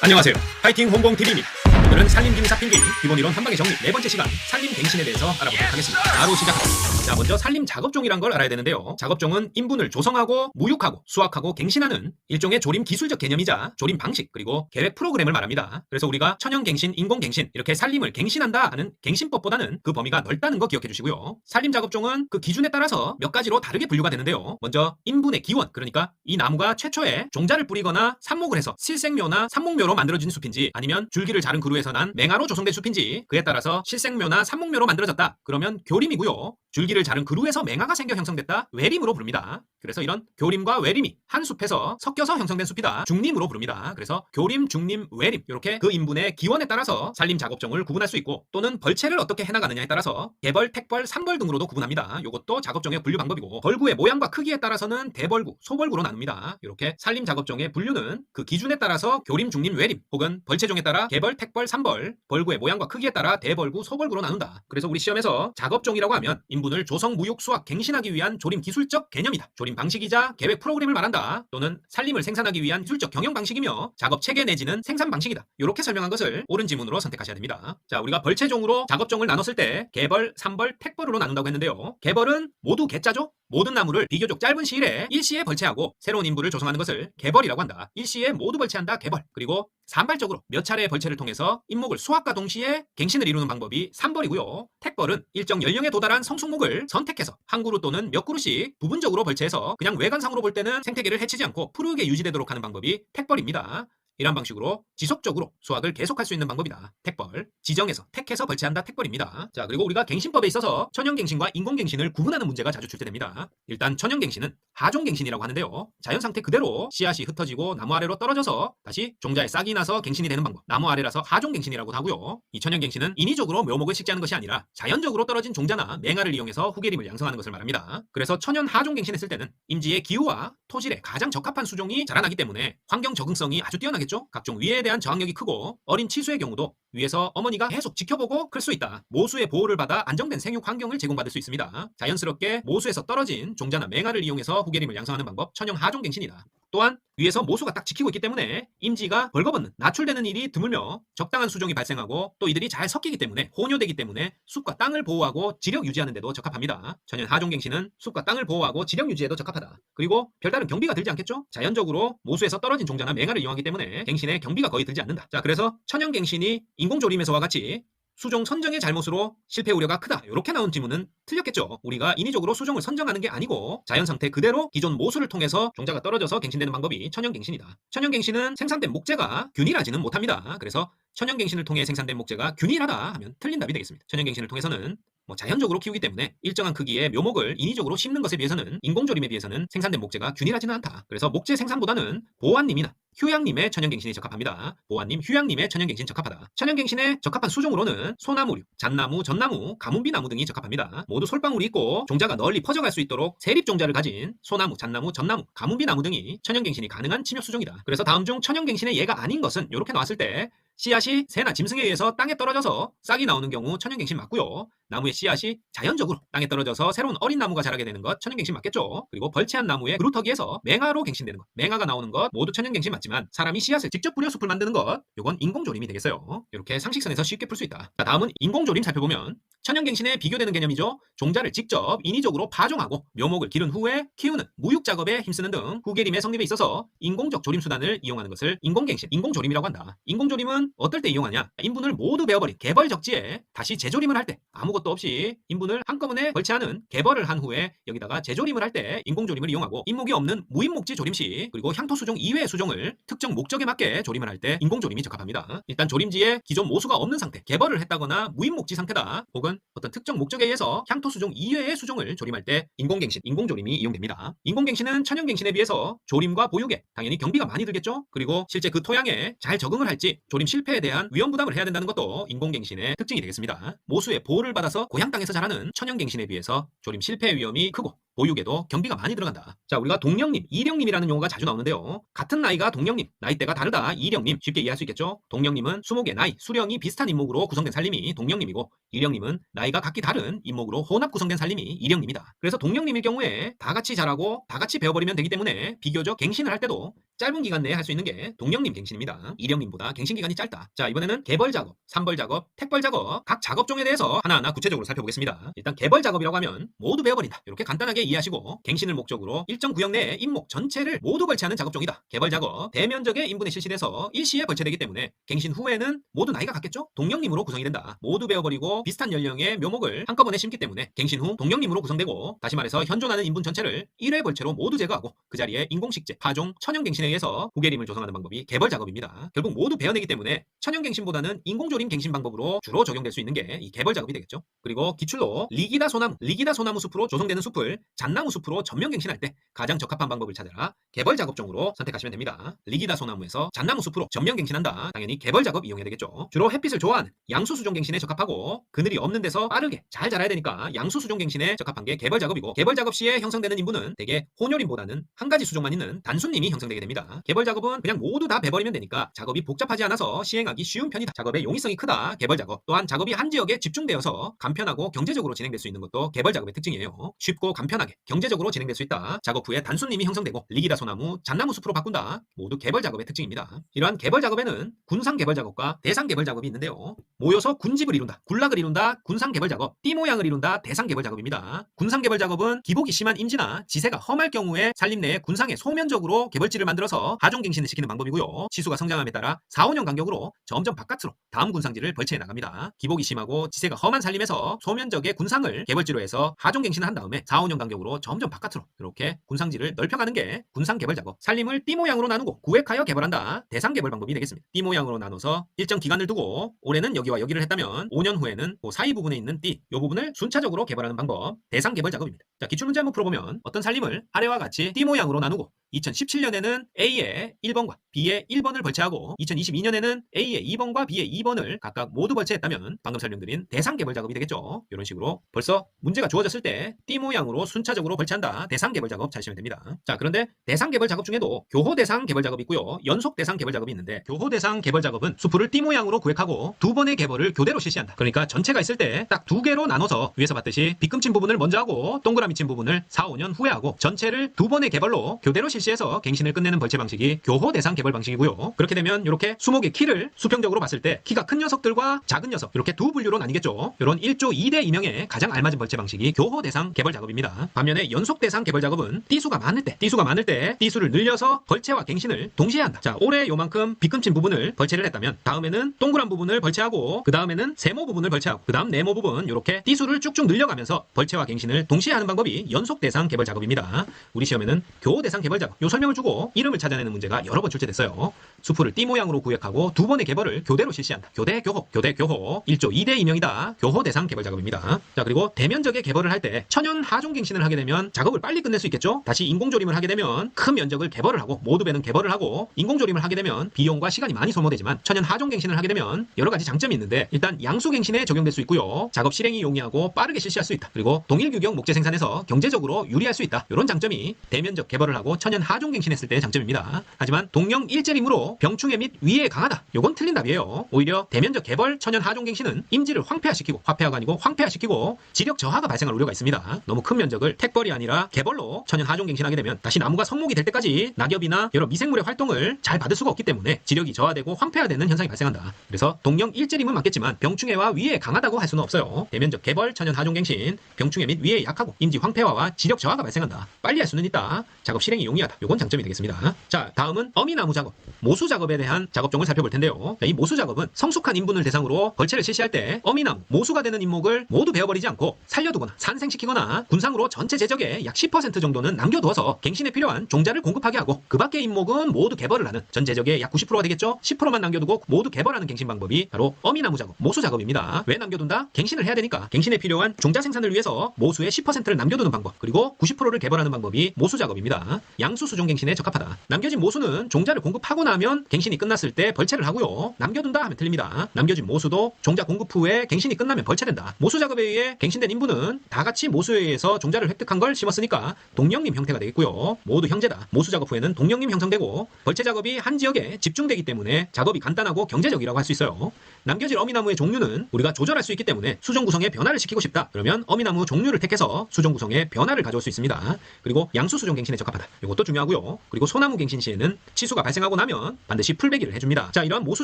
안녕하세요. 파이팅 홍봉TV입니다. 오늘은 산림기미 잡힌 게임 기본이론 한방의 정리 네 번째 시간 산림갱신에 대해서 알아보도록 하겠습니다. 바로 시작합니다. 자, 먼저 산림 작업종이란 걸 알아야 되는데요. 작업종은 인분을 조성하고 무육하고 수확하고 갱신하는 일종의 조림 기술적 개념이자 조림 방식 그리고 계획 프로그램을 말합니다. 그래서 우리가 천연갱신, 인공갱신 이렇게 산림을 갱신한다 하는 갱신법보다는 그 범위가 넓다는 거 기억해 주시고요. 산림 작업종은 그 기준에 따라서 몇 가지로 다르게 분류가 되는데요. 먼저 인분의 기원, 그러니까 이 나무가 최초에 종자를 뿌리거나 삽목을 해서 실생묘나 삽목묘로 만들어진 숲인지 아니면 줄기를 자른 그루에서 난 맹아로 조성된 숲인지 그에 따라서 실생묘나 삽목묘로 만들어졌다 그러면 교림이고요. 줄기를 자른 그루에서 맹아가 생겨 형성됐다 외림으로 부릅니다. 그래서 이런 교림과 외림이 한 숲에서 섞여서 형성된 숲이다 중림으로 부릅니다. 그래서 교림, 중림, 외림 이렇게 그 인분의 기원에 따라서 산림 작업종을 구분할 수 있고 또는 벌채를 어떻게 해나가느냐에 따라서 개벌, 택벌, 삼벌 등으로도 구분합니다. 이것도 작업종의 분류 방법이고 벌구의 모양과 크기에 따라서는 대벌구, 소벌구로 나눕니다. 이렇게 산림 작업종의 분류는 그 기준에 따라서 교림, 중림, 외림 혹은 벌채종에 따라 개벌, 택벌, 삼벌, 벌구의 모양과 크기에 따라 대벌구, 소벌구로 나눈다. 그래서 우리 시험에서 작업종이라고 하면 인분을 조성, 무육, 수확, 갱신하기 위한 조림 기술적 개념이다. 조림 방식이자 계획 프로그램을 말한다. 또는 산림을 생산하기 위한 기술적 경영 방식이며 작업 체계 내지는 생산 방식이다. 이렇게 설명한 것을 옳은 지문으로 선택하셔야 됩니다. 자, 우리가 벌채종으로 작업종을 나눴을 때 개벌, 삼벌, 택벌으로 나눈다고 했는데요. 개벌은 모두 개자죠? 모든 나무를 비교적 짧은 시일에 일시에 벌채하고 새로운 인분을 조성하는 것을 개벌이라고 한다. 일시에 모두 벌채한다. 개벌. 그리고 산발적으로 몇 차례의 벌채를 통해서 인목을 수확과 동시에 갱신을 이루는 방법이 삼벌이고요. 택벌은 일정 연령에 도달한 성숙목을 선택해서 한 그루 또는 몇 그루씩 부분적으로 벌채해서 그냥 외관상으로 볼 때는 생태계를 해치지 않고 푸르게 유지되도록 하는 방법이 택벌입니다. 이런 방식으로 지속적으로 수확을 계속할 수 있는 방법이다. 택벌. 지정해서 택해서 벌채한다. 택벌입니다. 자, 그리고 우리가 갱신법에 있어서 천연갱신과 인공갱신을 구분하는 문제가 자주 출제됩니다. 일단 천연갱신은 하종갱신이라고 하는데요. 자연 상태 그대로 씨앗이 흩어지고 나무 아래로 떨어져서 다시 종자에 싹이 나서 갱신이 되는 방법. 나무 아래라서 하종갱신이라고 하고요. 이 천연갱신은 인위적으로 묘목을 식재하는 것이 아니라 자연적으로 떨어진 종자나 맹아를 이용해서 후계림을 양성하는 것을 말합니다. 그래서 천연 하종갱신했을 때는 임지의 기후와 토질에 가장 적합한 수종이 자라나기 때문에 환경 적응성이 아주 뛰어나겠죠. 각종 위해에 대한 저항력이 크고 어린 치수의 경우도 위에서 어머니가 계속 지켜보고 클 수 있다. 모수의 보호를 받아 안정된 생육 환경을 제공받을 수 있습니다. 자연스럽게 모수에서 떨어진 종자나 맹아를 이용해서 후계림을 양성하는 방법 천연 하종갱신이다. 또한 위에서 모수가 딱 지키고 있기 때문에 임지가 벌거벗는 나출되는 일이 드물며 적당한 수종이 발생하고 또 이들이 잘 섞이기 때문에 혼효되기 때문에 숲과 땅을 보호하고 지력 유지하는 데도 적합합니다. 천연 하종갱신은 숲과 땅을 보호하고 지력 유지에도 적합하다. 그리고 별다른 경비가 들지 않겠죠? 자연적으로 모수에서 떨어진 종자나 맹아를 이용하기 때문에 갱신에 경비가 거의 들지 않는다. 자, 그래서 천연갱신이 인공조림에서와 같이 수종 선정의 잘못으로 실패 우려가 크다. 이렇게 나온 지문은 틀렸겠죠. 우리가 인위적으로 수종을 선정하는 게 아니고 자연 상태 그대로 기존 모수를 통해서 종자가 떨어져서 갱신되는 방법이 천연갱신이다. 천연갱신은 생산된 목재가 균일하지는 못합니다. 그래서 천연갱신을 통해 생산된 목재가 균일하다 하면 틀린 답이 되겠습니다. 천연갱신을 통해서는 자연적으로 키우기 때문에 일정한 크기의 묘목을 인위적으로 심는 것에 비해서는 인공조림에 비해서는 생산된 목재가 균일하지는 않다. 그래서 목재 생산보다는 보안님이나 휴양림의 천연갱신이 적합합니다. 보안님, 휴양림의 천연갱신 적합하다. 천연갱신에 적합한 수종으로는 소나무류, 잣나무, 전나무, 가문비나무 등이 적합합니다. 모두 솔방울이 있고 종자가 널리 퍼져갈 수 있도록 세립종자를 가진 소나무, 잣나무, 전나무, 가문비나무 등이 천연갱신이 가능한 침엽 수종이다. 그래서 다음 중 천연갱신의 예가 아닌 것은 이렇게 나왔을 때 씨앗이 새나 짐승에 의해서 땅에 떨어져서 싹이 나오는 경우 천연갱신 맞고요. 나무의 씨앗이 자연적으로 땅에 떨어져서 새로운 어린 나무가 자라게 되는 것 천연갱신 맞겠죠. 그리고 벌채한 나무의 그루터기에서 맹아로 갱신되는 것, 맹아가 나오는 것 모두 천연갱신 맞지만 사람이 씨앗을 직접 뿌려 숲을 만드는 것 이건 인공조림이 되겠어요. 이렇게 상식선에서 쉽게 풀 수 있다. 자, 다음은 인공조림 살펴보면 천연갱신에 비교되는 개념이죠. 종자를 직접 인위적으로 파종하고 묘목을 기른 후에 키우는 무육 작업에 힘쓰는 등 후계림의 성립에 있어서 인공적 조림 수단을 이용하는 것을 인공갱신, 인공조림이라고 한다. 인공조림은 어떨 때 이용하냐? 인분을 모두 베어버린 개벌적지에 다시 재조림을 할 때 아무것도 없이 인분을 한꺼번에 벌채하는 개벌을 한 후에 여기다가 재조림을 할 때 인공조림을 이용하고 인목이 없는 무인목지 조림시 그리고 향토수종 이외의 수종을 특정 목적에 맞게 조림을 할 때 인공조림이 적합합니다. 일단 조림지에 기존 모수가 없는 상태, 개벌을 했다거나 무인목지 상태다 혹은 어떤 특정 목적에 의해서 향토수종 이외의 수종을 조림할 때 인공갱신, 인공조림이 이용됩니다. 인공갱신은 천연갱신에 비해서 조림과 보육에 당연히 경비가 많이 들겠죠? 그리고 실제 그 토양에 잘 적응을 할지 조림 실패에 대한 위험 부담을 해야 된다는 것도 인공갱신의 특징이 되겠습니다. 모수의 보호를 받아서 고향 땅에서 자라는 천연갱신에 비해서 조림 실패 위험이 크고 보육에도 경비가 많이 들어간다. 자, 우리가 동령님, 이령님이라는 용어가 자주 나오는데요. 같은 나이가 동령님, 나이대가 다르다 이령님 쉽게 이해할 수 있겠죠? 동령님은 수목의 나이, 수령이 비슷한 인목으로 구성된 살림이 동령님이고 이령님은 나이가 각기 다른 인목으로 혼합 구성된 살림이 이령님이다. 그래서 동령님일 경우에 다 같이 자라고 다 같이 베어버리면 되기 때문에 비교적 갱신을 할 때도 짧은 기간 내에 할 수 있는 게 동령림 갱신입니다. 일령림보다 갱신 기간이 짧다. 자, 이번에는 개벌 작업, 산벌 작업, 택벌 작업, 각 작업종에 대해서 하나하나 구체적으로 살펴보겠습니다. 일단 개벌 작업이라고 하면 모두 베어버린다. 이렇게 간단하게 이해하시고 갱신을 목적으로 일정 구역 내에 인목 전체를 모두 벌채하는 작업종이다. 개벌 작업, 대면적의 인분에 실시돼서 일시에 벌채되기 때문에 갱신 후에는 모두 나이가 같겠죠? 동령림으로 구성이 된다. 모두 베어버리고 비슷한 연령의 묘목을 한꺼번에 심기 때문에 갱신 후 동령림으로 구성되고, 다시 말해서 현존하는 인분 전체를 1회 벌채로 모두 제거하고 그 자리에 인공식재, 파종, 천연갱신에 의해서 후계림을 조성하는 방법이 개벌 작업입니다. 결국 모두 베어내기 때문에 천연갱신보다는 인공조림 갱신 방법으로 주로 적용될 수 있는 게 이 개벌 작업이 되겠죠. 그리고 기출로 리기다 소나무 숲으로 조성되는 숲을 잣나무 숲으로 전면 갱신할 때 가장 적합한 방법을 찾아라. 개벌 작업종으로 선택하시면 됩니다. 리기다 소나무에서 잣나무 숲으로 전면 갱신한다. 당연히 개벌 작업 이용해야 되겠죠. 주로 햇빛을 좋아하는 양수수종 갱신에 적합하고 그늘이 없는 데서 빠르게 잘 자라야 되니까 양수수종 갱신에 적합한 게 개벌 작업이고, 개벌 작업 시에 형성되는 인분은 대개 혼혈임보다는 한 가지 수종만 있는 단순님이 형성되게 됩니다. 개벌 작업은 그냥 모두 다 베버리면 되니까 작업이 복잡하지 않아서 시행하기 쉬운 편이다. 작업의 용이성이 크다. 개벌 작업. 또한 작업이 한 지역에 집중되어서 간편하고 경제적으로 진행될 수 있는 것도 개벌 작업의 특징이에요. 쉽고 간편하게 경제적으로 진행될 수 있다. 작업 후에 단순님이 형성되고 리기다 소나무, 잣나무 숲으로 바꾼다. 모두 개벌 작업의 특징입니다. 이러한 개벌 작업에는 군상 개벌 작업과 대상 개벌 작업이 있는데요. 모여서 군집을 이룬다, 군락을 이룬다, 군상 개벌 작업, 띠 모양을 이룬다, 대상 개벌 작업입니다. 군상 개벌 작업은 기복이 심한 임지나 지세가 험할 경우에 산림 내에 군상에 소면적으로 개벌지를 만들어서 하종갱신을 시키는 방법이고요. 치수가 성장함에 따라 4, 5년 간격으로 점점 바깥으로 다음 군상지를 벌채해 나갑니다. 기복이 심하고 지세가 험한 산림에서 소면적의 군상을 개벌지로 해서 하종갱신을 한 다음에 4, 5년 간격으로 점점 바깥으로 이렇게 군상지를 넓혀가는 게 군상 개벌 작업. 산림을 띠 모양으로 나누고 구획하여 개벌한다. 대상 개벌 방법이 되겠습니다. 띠 모양으로 나눠서 일정 기간을 두고 올해는 여기와 여기를 했다면 5년 후에는 그 사이 부분에 있는 띠, 이 부분을 순차적으로 개벌하는 방법, 대상 개벌 작업입니다. 자, 기출문제 한번 풀어보면 어떤 산림을 아래와 같이 띠 모양으로 나누고 2017년에는 A의 1번과 B의 1번을 벌채하고 2022년에는 A의 2번과 B의 2번을 각각 모두 벌채했다면 방금 설명드린 대상 개벌 작업이 되겠죠. 이런 식으로 벌써 문제가 주어졌을 때 띠 모양으로 순차적으로 벌채한다. 대상 개벌 작업 찾으시면 됩니다. 자, 그런데 대상 개벌 작업 중에도 교호 대상 개벌 작업이 있고요. 연속 대상 개벌 작업이 있는데, 교호 대상 개벌 작업은 수풀을 띠 모양으로 구획하고 두 번의 개벌을 교대로 실시한다. 그러니까 전체가 있을 때 딱 두 개로 나눠서 위에서 봤듯이 빗금친 부분을 먼저 하고 동그라미 친 부분을 4, 5년 후에 하고 전체를 두 번의 개벌로 교대로 실시해서 갱신을 끝내는 벌채 방식이 교호 대상 개벌 방식이고요. 그렇게 되면 이렇게 수목의 키를 수평적으로 봤을 때 키가 큰 녀석들과 작은 녀석 이렇게 두 분류로 나뉘겠죠. 이런 1조 2대 2명에 가장 알맞은 벌채 방식이 교호 대상 개벌 작업입니다. 반면에 연속 대상 개벌 작업은 띠수가 많을 때 띠수를 늘려서 벌채와 갱신을 동시에 한다. 자, 올해 요만큼 빗금친 부분을 벌채를 했다면 다음에는 동그란 부분을 벌채하고 그 다음에는 세모 부분을 벌채하고 그 다음 네모 부분 이렇게 띠수를 쭉쭉 늘려가면서 벌채와 갱신을 동시에 하는 방법이 연속 대상 개벌 작업입니다. 우리 시험에는 교호 대상 개벌 작업 요 설명을 주고 이름을 찾아내는 문제가 여러 번 출제됐어요. 수풀을 띠 모양으로 구획하고 두 번의 개벌을 교대로 실시한다. 교대 교호 1조 2대 2명이다. 교호 대상 개벌 작업입니다. 자, 그리고 대면적의 개벌을 할 때 천연 하종갱신을 하게 되면 작업을 빨리 끝낼 수 있겠죠. 다시 인공조림을 하게 되면 큰 면적을 개벌을 하고 모두 배는 개벌을 하고 인공조림을 하게 되면 비용과 시간이 많이 소모되지만 천연 하종갱신을 하게 되면 여러 가지 장점이 있는데, 일단 양수갱신에 적용될 수 있고요. 작업 실행이 용이하고 빠르게 실시할 수 있다. 그리고 동일 규격 목재 생산에서 경제적으로 유리할 수 있다. 이런 장점이 대면적 개벌을 하고 천연 하종갱신했을 때의 장점입니다. 하지만 동령 일제림으로 병충해 및 위해에 강하다. 요건 틀린 답이에요. 오히려 대면적 개벌 천연 하종갱신은 임지를 황폐화시키고, 화폐화가 아니고 황폐화시키고 지력 저하가 발생할 우려가 있습니다. 너무 큰 면적을 택벌이 아니라 개벌로 천연 하종갱신하게 되면 다시 나무가 성목이 될 때까지 낙엽이나 여러 미생물의 활동을 잘 받을 수가 없기 때문에 지력이 저하되고 황폐화되는 현상이 발생한다. 그래서 동령 일제림은 맞겠지만 병충해와 위해에 강하다고 할 수는 없어요. 대면적 개벌 천연 하종갱신, 병충해 및 위해에 약하고 임지 황폐화와 지력 저하가 발생한다. 빨리 할 수는 있다. 작업 실행이 용이하다. 요건 장점이 되겠습니다. 자, 다음은 어미나무 작업, 모수 작업에 대한 작업종을 살펴볼 텐데요. 자, 이 모수 작업은 성숙한 인분을 대상으로 벌채를 실시할 때 어미나무, 모수가 되는 인목을 모두 베어버리지 않고 살려두거나 산생시키거나 군상으로 전체 제적의 약 10% 정도는 남겨두어서 갱신에 필요한 종자를 공급하게 하고 그 밖의 인목은 모두 개벌을 하는, 전 제적의 약 90%가 되겠죠. 10%만 남겨두고 모두 개벌하는 갱신 방법이 바로 어미나무 작업, 모수 작업입니다. 왜 남겨둔다? 갱신을 해야 되니까 갱신에 필요한 종자 생산을 위해서 모수의 10%를 남겨두는 방법, 그리고 90%를 개벌하는 방법이 모수 작업입니다. 양수 수종 갱신에 적합하다. 남겨진 모수는 종자를 공급하고 나면 갱신이 끝났을 때 벌채를 하고요. 남겨둔다 하면 틀립니다. 남겨진 모수도 종자 공급 후에 갱신이 끝나면 벌채된다. 모수 작업에 의해 갱신된 인분은 다 같이 모수에 의해서 종자를 획득한 걸 심었으니까 동령림 형태가 되겠고요. 모두 형제다. 모수 작업 후에는 동령림 형성되고 벌채 작업이 한 지역에 집중되기 때문에 작업이 간단하고 경제적이라고 할 수 있어요. 남겨진 어미나무의 종류는 우리가 조절할 수 있기 때문에 수종 구성에 변화를 시키고 싶다. 그러면 어미나무 종류를 택해서 수종 구성에 변화를 가져올 수 있습니다. 그리고 양수 수종 갱신에 적합하다. 이것도 중요하고요. 그리고 소나무 갱신 시에는 치수가 발생하고 나면 반드시 풀베기를 해줍니다. 자, 이러한 모수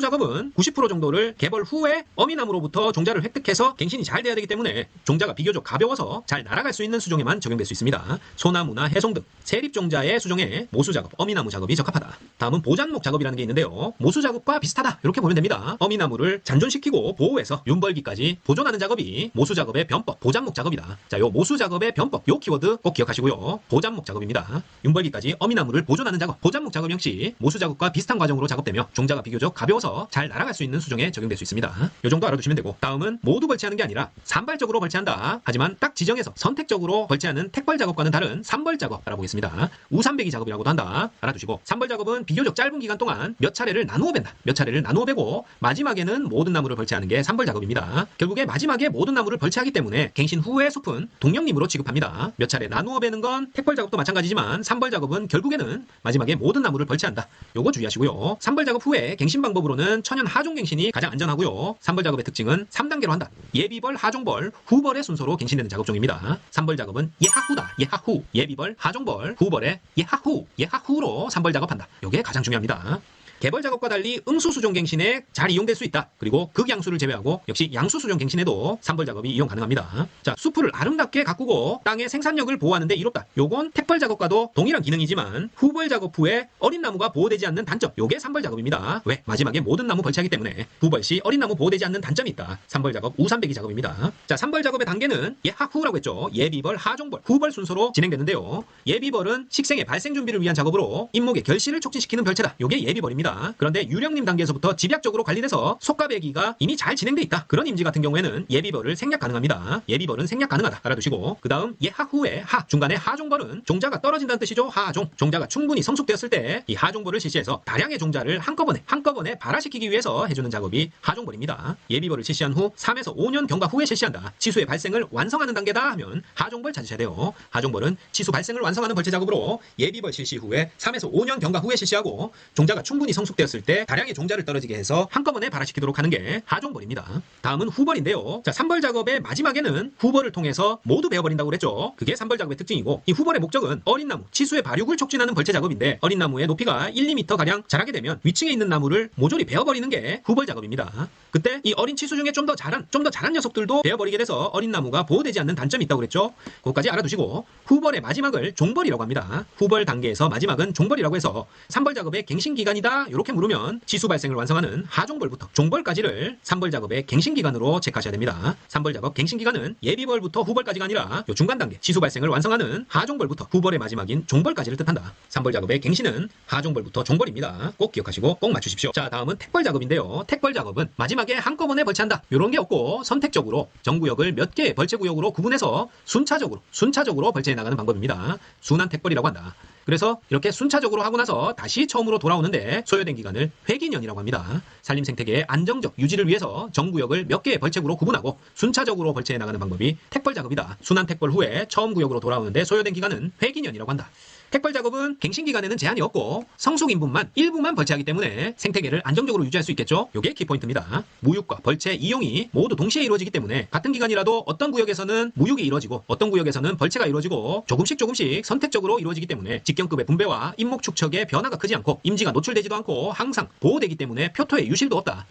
작업은 90% 정도를 개벌 후에 어미나무로부터 종자를 획득해서 갱신이 잘 돼야 되기 때문에 종자가 비교적 가벼워서 잘 날아갈 수 있는 수종에만 적용될 수 있습니다. 소나무나 해송 등 세립 종자의 수종에 모수 작업, 어미나무 작업이 적합하다. 다음은 보잔목 작업이라는 게 있는데요. 모수 작업과 비슷하다 이렇게 보면 됩니다. 어미나무를 잔존시키고 보호해서 윤벌기까지 보존하는 작업이 모수 작업의 변법, 보잔목 작업이다. 자, 요 모수 작업의 변법, 요 키워드 꼭 기억하시고요. 보잔목 작업입니다. 윤벌기까지 어미나무를 보존하는 작업, 보잔목 작업 역시 모수 작업과 비슷한 과정으로 작업되며 종자가 비교적 가벼워서 잘 날아갈 수 있는 수종에 적용될 수 있습니다. 요 정도 알아두시면 되고, 다음은 모두 벌채하는 게 아니라 산발적으로 벌채한다. 하지만 딱 지정해서 선택적으로 벌채하는 택벌 작업과는 다른 산벌 작업 알아보겠습니다. 우산배기 작업이라고도 한다. 알아두시고, 산벌 작업은 비교적 짧은 기간 동안 몇 차례를 나누어 벤다. 몇 차례를 나누어 베고 마지막에는 모든 나무를 벌채하는 게 산벌 작업입니다. 결국에 마지막에 모든 나무를 벌채하기 때문에 갱신 후의 숲은 동령님으로 취급합니다. 몇 차례 나누어 베는 건 택벌 작업도 마찬가지지만 산벌 작업은 결국에는 마지막에 모든 나무를 벌채한다. 요거 주의하시고요. 산벌 작업 후에 갱신 방법으로는 천연 하종 갱신이 가장 안전하고요. 산벌 작업의 특징은 3단계로 한다. 예비벌, 하종벌, 후벌의 순서로 갱신되는 작업종입니다. 산벌 작업은 예하후다. 예하후. 예비벌, 하종벌, 후벌의 예하후. 예하후로 산벌 작업한다. 요게 가장 중요합니다. 개벌 작업과 달리 음수 수종 갱신에 잘 이용될 수 있다. 그리고 극양수를 제외하고 역시 양수 수종 갱신에도 산벌 작업이 이용 가능합니다. 자, 숲을 아름답게 가꾸고 땅의 생산력을 보호하는 데 이롭다. 요건 택벌 작업과도 동일한 기능이지만 후벌 작업 후에 어린 나무가 보호되지 않는 단점, 요게 산벌 작업입니다. 왜? 마지막에 모든 나무 벌채하기 때문에 후벌 시 어린 나무 보호되지 않는 단점이 있다. 산벌 작업, 우산배기 작업입니다. 자, 산벌 작업의 단계는 예하후라고 했죠. 예비벌, 하종벌, 후벌 순서로 진행되는데요. 예비벌은 식생의 발생 준비를 위한 작업으로 잎목의 결실을 촉진시키는 별채다. 요게 예비벌입니다. 그런데 유령님 단계에서부터 집약적으로 관리돼서 속가배기가 이미 잘 진행돼 있다. 그런 임지 같은 경우에는 예비벌을 생략 가능합니다. 예비벌은 생략 가능하다. 알아두시고, 그 다음 예하후의 하, 중간에 하종벌은 종자가 떨어진다는 뜻이죠. 하종. 종자가 충분히 성숙되었을 때 이 하종벌을 실시해서 다량의 종자를 한꺼번에 발화시키기 위해서 해주는 작업이 하종벌입니다. 예비벌을 실시한 후 3에서 5년 경과 후에 실시한다. 치수의 발생을 완성하는 단계다 하면 하종벌 찾으셔야 돼요. 하종벌은 치수 발생을 완성하는 벌채 작업으로 예비벌 실시 후에 3에서 5년 경과 후에 실시하고 종자가 충분히 성숙되었을 때 다량의 종자를 떨어지게 해서 한꺼번에 발화시키도록 하는 게 하종벌입니다. 다음은 후벌인데요. 자, 산벌 작업의 마지막에는 후벌을 통해서 모두 베어버린다고 그랬죠. 그게 산벌 작업의 특징이고, 이 후벌의 목적은 어린 나무, 치수의 발육을 촉진하는 벌채 작업인데, 어린 나무의 높이가 1, 2m 가량 자라게 되면 위층에 있는 나무를 모조리 베어버리는 게 후벌 작업입니다. 그때 이 어린 치수 중에 좀 더 자란 녀석들도 베어버리게 돼서 어린 나무가 보호되지 않는 단점이 있다고 그랬죠. 그것까지 알아두시고, 후벌의 마지막을 종벌이라고 합니다. 후벌 단계에서 마지막은 종벌이라고 해서 산벌 작업의 갱신 기간이다 이렇게 물으면 치수 발생을 완성하는 하종벌부터 종벌까지를 산벌 작업의 갱신 기간으로 체크하셔야 됩니다. 산벌 작업 갱신 기간은 예비벌부터 후벌까지가 아니라 요 중간 단계 치수 발생을 완성하는 하종벌부터 후벌의 마지막인 종벌까지를 뜻한다. 산벌 작업의 갱신은 하종벌부터 종벌입니다. 꼭 기억하시고 꼭 맞추십시오. 자, 다음은 택벌 작업인데요. 택벌 작업은 마지막에 한꺼번에 벌채한다. 요런 게 없고 선택적으로 정구역을 몇 개의 벌채 구역으로 구분해서 순차적으로 벌채해 나가는 방법입니다. 순환 택벌이라고 한다. 그래서 이렇게 순차적으로 하고 나서 다시 처음으로 돌아오는데 소요된 기간을 회기년이라고 합니다. 산림 생태계의 안정적 유지를 위해서 정구역을 몇 개의 벌채구로 구분하고 순차적으로 벌채해 나가는 방법이 택벌 작업이다. 순환 택벌 후에 처음 구역으로 돌아오는데 소요된 기간은 회기년이라고 한다. 택벌 작업은 갱신 기간에는 제한이 없고 성숙 인분만 일부만 벌채하기 때문에 생태계를 안정적으로 유지할 수 있겠죠. 요게 키포인트입니다. 무육과 벌채 이용이 모두 동시에 이루어지기 때문에 같은 기간이라도 어떤 구역에서는 무육이 이루어지고 어떤 구역에서는 벌채가 이루어지고 조금씩 선택적으로 이루어지기 때문에 직경급의 분배와 잎목 축척의 변화가 크지 않고 임지가 노출되지도 않고 항상 보호되기 때문에 표토의 유실도 없다.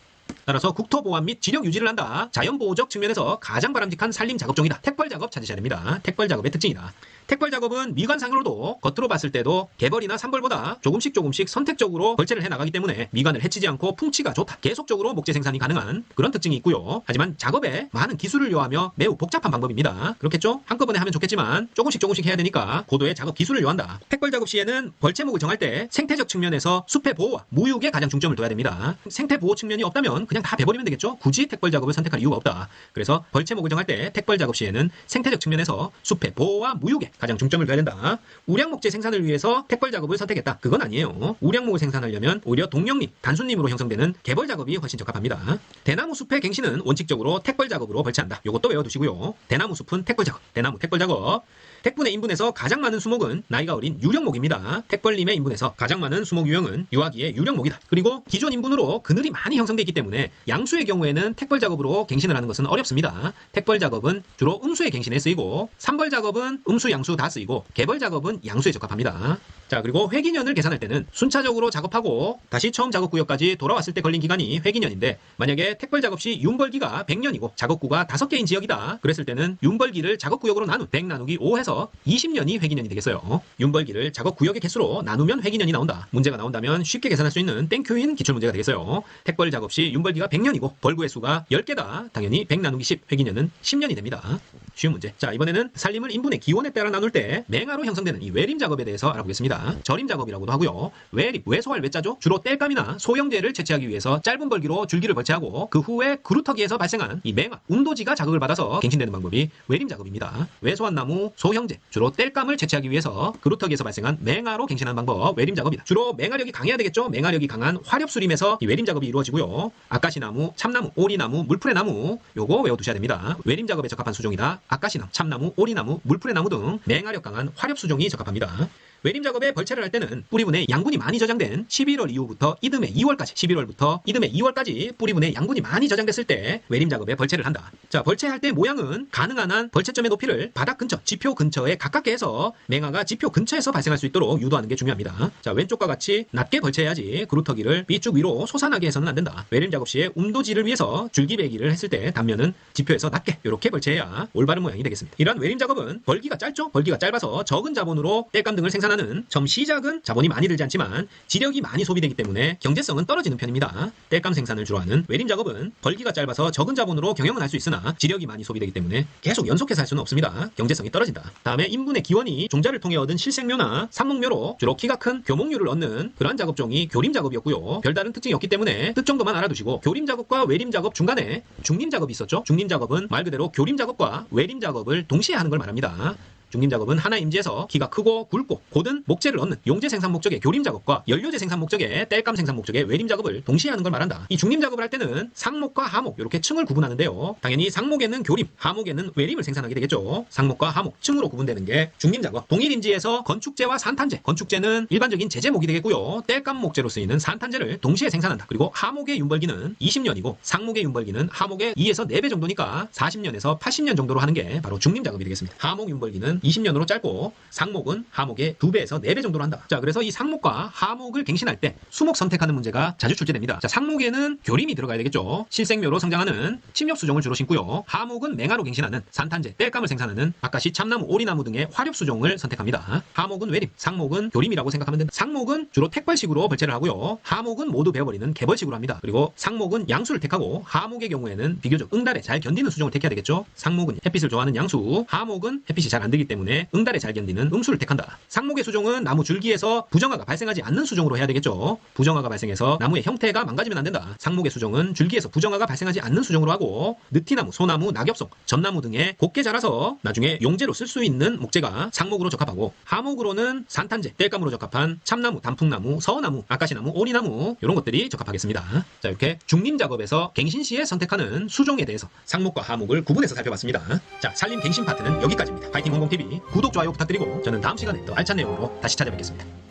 따라서 국토보안 및 지력 유지를 한다. 자연보호적 측면에서 가장 바람직한 산림 작업종이다. 택벌 작업 찾으셔야 됩니다. 택벌 작업의 특징이다. 택벌 작업은 미관상으로도 겉으로 봤을 때도 개벌이나 산벌보다 조금씩 선택적으로 벌채를 해나가기 때문에 미관을 해치지 않고 풍치가 좋다. 계속적으로 목재 생산이 가능한 그런 특징이 있고요. 하지만 작업에 많은 기술을 요하며 매우 복잡한 방법입니다. 그렇겠죠? 한꺼번에 하면 좋겠지만 조금씩 해야 되니까 고도의 작업 기술을 요한다. 택벌 작업 시에는 벌채목을 정할 때 생태적 측면에서 숲의 보호와 무육에 가장 중점을 둬야 됩니다. 생태 보호 측면이 없다면 그냥 다 베버리면 되겠죠? 굳이 택벌 작업을 선택할 이유가 없다. 그래서 벌채목을 정할 때 택벌 작업 시에는 생태적 측면에서 숲의 보호와 무육에 가장 중점을 둬야 된다. 우량목재 생산을 위해서 택벌 작업을 선택했다. 그건 아니에요. 우량목을 생산하려면 오히려 동령림, 단순림으로 형성되는 개벌 작업이 훨씬 적합합니다. 대나무 숲의 갱신은 원칙적으로 택벌 작업으로 벌채한다. 요것도 외워두시고요. 대나무 숲은 택벌 작업, 대나무 택벌 작업. 택분의 인분에서 가장 많은 수목은 나이가 어린 유령목입니다. 택벌림의 인분에서 가장 많은 수목 유형은 유아기의 유령목이다. 그리고 기존 인분으로 그늘이 많이 형성되어 있기 때문에 양수의 경우에는 택벌 작업으로 갱신을 하는 것은 어렵습니다. 택벌 작업은 주로 음수의 갱신에 쓰이고 삼벌 작업은 음수, 양수 다 쓰이고 개벌 작업은 양수에 적합합니다. 자, 그리고 회기년을 계산할 때는 순차적으로 작업하고 다시 처음 작업구역까지 돌아왔을 때 걸린 기간이 회기년인데, 만약에 택벌 작업 시 윤벌기가 100년이고 작업구가 5개인 지역이다 그랬을 때는 윤벌기를 작업구역으로 나눈 100 나누기 5 해서 20년이 회기년이 되겠어요. 윤벌기를 작업구역의 개수로 나누면 회기년이 나온다. 문제가 나온다면 쉽게 계산할 수 있는 땡큐인 기출문제가 되겠어요. 택벌 작업 시 윤벌기가 100년이고 벌구의 수가 10개다. 당연히 100 나누기 10 회기년은 10년이 됩니다. 쉬운 문제. 자, 이번에는 살림을 인분의 기원에 따라 나눌 때 맹아로 형성되는 이 외림 작업에 대해서 알아보겠습니다. 절임 작업이라고도 하고요. 외림, 외소할 외자죠. 주로 땔감이나 소형제를 채취하기 위해서 짧은 벌기로 줄기를 벌채하고 그 후에 그루터기에서 발생한 이 맹아, 운도지가 자극을 받아서 갱신되는 방법이 외림 작업입니다. 외소한 나무, 소형제, 주로 땔감을 채취하기 위해서 그루터기에서 발생한 맹아로 갱신하는 방법, 외림 작업이다. 주로 맹아력이 강해야 되겠죠. 맹아력이 강한 화렵수림에서 이 외림 작업이 이루어지고요. 아까시나무, 참나무, 오리나무, 물풀의나무 요거 외워두셔야 됩니다. 외림 작업에 적합한 수종이다. 아까시나무, 참나무, 오리나무, 물풀의나무 등 맹아력 강한 화렵수종이 적합합니다. 외림 작업에 벌채를 할 때는 뿌리분에 양분이 많이 저장된 11월 이후부터 이듬해 2월까지 11월부터 이듬해 2월까지 뿌리분에 양분이 많이 저장됐을 때 외림 작업에 벌채를 한다. 자, 벌채할 때 모양은 가능한 한 벌채점의 높이를 바닥 근처, 지표 근처에 가깝게 해서 맹아가 지표 근처에서 발생할 수 있도록 유도하는 게 중요합니다. 자, 왼쪽과 같이 낮게 벌채해야지 그루터기를 삐쭉 위로 솟아나게 해서는 안 된다. 외림 작업 시에 움도지를 위해서 줄기배기를 했을 때 단면은 지표에서 낮게 이렇게 벌채해야 올바른 모양이 되겠습니다. 이러한 외림 작업은 벌기가 짧죠? 벌기가 짧아서 적은 자본으로 땔감 등을 생산하는 처음 시작은 자본이 많이 들지 않지만 지력이 많이 소비되기 때문에 경제성은 떨어지는 편입니다. 땔감 생산을 주로 하는 외림 작업은 벌기가 짧아서 적은 자본으로 경영은 할 수 있으나 지력이 많이 소비되기 때문에 계속 연속해서 할 수는 없습니다. 경제성이 떨어진다. 다음에 인분의 기원이 종자를 통해 얻은 실생묘나 삽목묘로 주로 키가 큰 교목류를 얻는 그러한 작업종이 교림 작업이었고요. 별다른 특징이 없기 때문에 뜻 정도만 알아두시고, 교림 작업과 외림 작업 중간에 중림 작업이 있었죠. 중림 작업은 말 그대로 교림 작업과 외림 작업을 동시에 하는 걸 말합니다. 중림 작업은 하나 임지에서 키가 크고 굵고 고든 목재를 얻는 용재 생산 목적의 교림 작업과 연료재 생산 목적의 땔감 생산 목적의 외림 작업을 동시에 하는 걸 말한다. 이 중림 작업을 할 때는 상목과 하목 이렇게 층을 구분하는데요. 당연히 상목에는 교림, 하목에는 외림을 생산하게 되겠죠. 상목과 하목, 층으로 구분되는 게 중림 작업. 동일 임지에서 건축재와 산탄재, 건축재는 일반적인 제재목이 되겠고요. 땔감 목재로 쓰이는 산탄재를 동시에 생산한다. 그리고 하목의 윤벌기는 20년이고 상목의 윤벌기는 하목의 2에서 4배 정도니까 40년에서 80년 정도로 하는 게 바로 중림 작업이 되겠습니다. 하목 윤벌기는 20년으로 짧고 상목은 하목의 2배에서 4배 정도로 한다. 자, 그래서 이 상목과 하목을 갱신할 때 수목 선택하는 문제가 자주 출제됩니다. 자, 상목에는 교림이 들어가야 되겠죠. 실생묘로 성장하는 침엽수종을 주로 심고요. 하목은 맹아로 갱신하는 산탄재, 땔감을 생산하는 아까시, 참나무, 오리나무 등의 화렵수종을 선택합니다. 하목은 외림, 상목은 교림이라고 생각하면 된다. 상목은 주로 택벌식으로 벌채를 하고요. 하목은 모두 베어버리는 개벌식으로 합니다. 그리고 상목은 양수를 택하고 하목의 경우에는 비교적 응달에 잘 견디는 수종을 택해야 되겠죠. 상목은 햇빛을 좋아하는 양수, 하목은 햇빛이 잘 안 들기 때문에 응달에 잘 견디는 음수를 택한다. 상목의 수종은 나무 줄기에서 부정화가 발생하지 않는 수종으로 해야 되겠죠. 부정화가 발생해서 나무의 형태가 망가지면 안 된다. 상목의 수종은 줄기에서 부정화가 발생하지 않는 수종으로 하고, 느티나무, 소나무, 낙엽송, 전나무 등에 곱게 자라서 나중에 용재로 쓸 수 있는 목재가 상목으로 적합하고, 하목으로는 산탄재, 땔감으로 적합한 참나무, 단풍나무, 서나무, 아까시나무, 오리나무 이런 것들이 적합하겠습니다. 자, 이렇게 중림 작업에서 갱신 시에 선택하는 수종에 대해서 상목과 하목을 구분해서 살펴봤습니다. 자, 살림 갱신 파트는 여기까지입니다. 파이팅 공공TV 구독, 좋아요 부탁드리고 저는 다음 시간에 더 알찬 내용으로 다시 찾아뵙겠습니다.